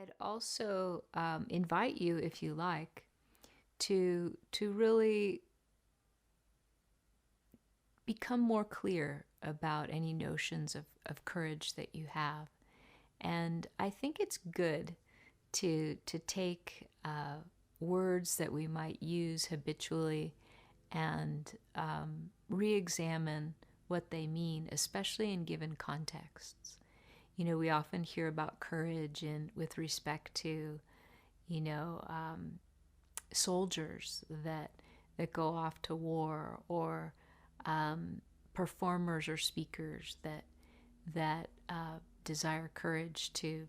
I'd also invite you, if you like, to really become more clear about any notions of courage that you have. And I think it's good to take words that we might use habitually and re-examine what they mean, especially in given contexts. We often hear about courage and with respect to, you know, um, soldiers that go off to war, or performers or speakers that desire courage to,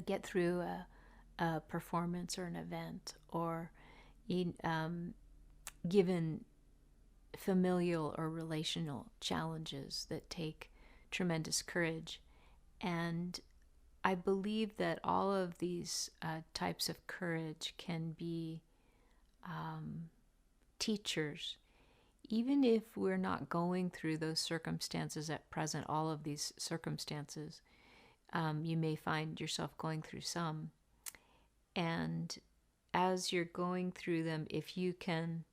get through a performance or an event, or given familial or relational challenges that take tremendous courage. And I believe that all of these types of courage can be teachers, even if we're not going through those circumstances at present, all of these circumstances. You may find yourself going through some. And as you're going through them, if you can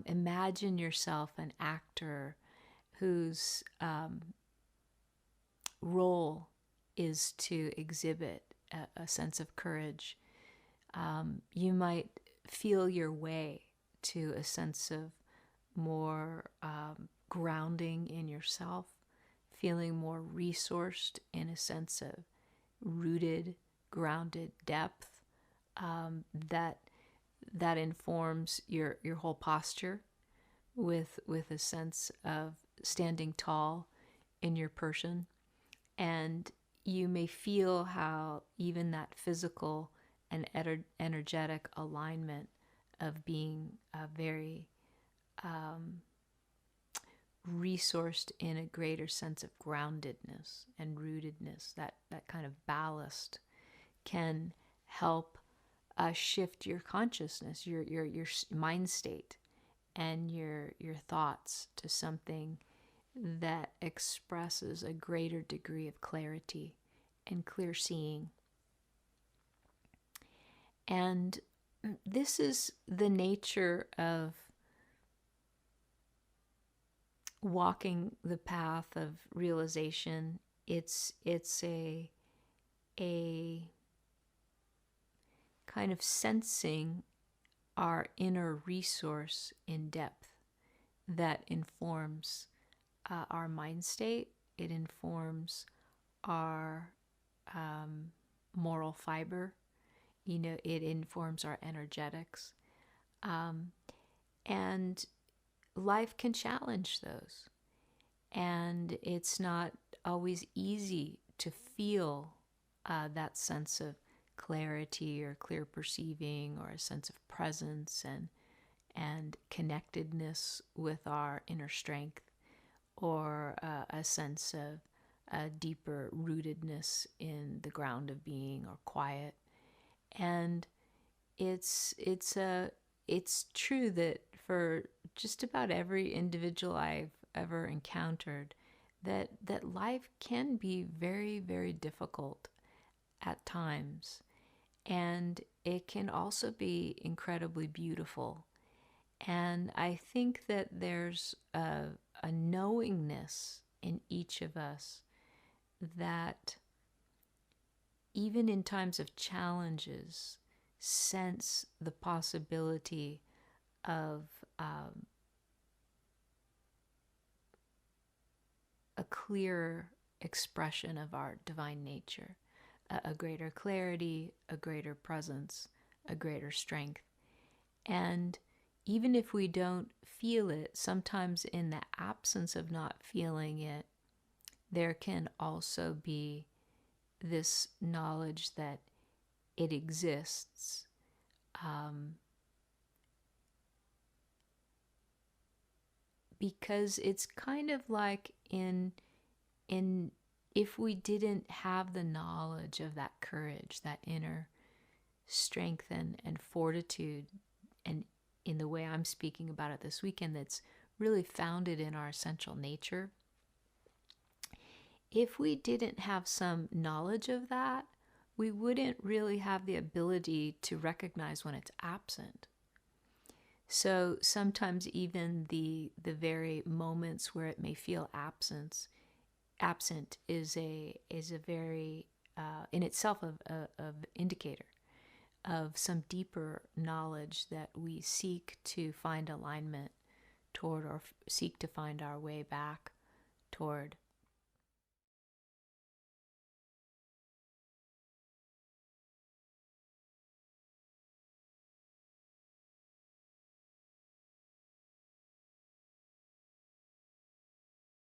imagine yourself an actor whose role is to exhibit a sense of courage, you might feel your way to a sense of more grounding in yourself, feeling more resourced in a sense of rooted, grounded depth, that informs your whole posture, with a sense of standing tall in your person. And you may feel how even that physical and energetic alignment of being very resourced in a greater sense of groundedness and rootedness, that kind of ballast, can help shift your consciousness, your mind state, and your thoughts to something that expresses a greater degree of clarity and clear seeing. And this is the nature of walking the path of realization. It's a kind of sensing our inner resource in depth that informs our mind state. It informs our moral fiber. It informs our energetics. And life can challenge those. And it's not always easy to feel that sense of clarity or clear perceiving, or a sense of presence and connectedness with our inner strength, or a sense of a deeper rootedness in the ground of being, or quiet. And it's true that for just about every individual I've ever encountered, that life can be very, very difficult at times, and it can also be incredibly beautiful. And I think that there's a knowingness in each of us that even in times of challenges, sense the possibility of a clearer expression of our divine nature, a greater clarity, a greater presence, a greater strength. And even if we don't feel it, sometimes in the absence of not feeling it, there can also be this knowledge that it exists. Because it's kind of like in if we didn't have the knowledge of that courage, that inner strength and fortitude, and in the way I'm speaking about it this weekend, that's really founded in our essential nature, if we didn't have some knowledge of that, we wouldn't really have the ability to recognize when it's absent. So sometimes even the very moments where it may feel absent is a very in itself of indicator of some deeper knowledge that we seek to find alignment toward, or seek to find our way back toward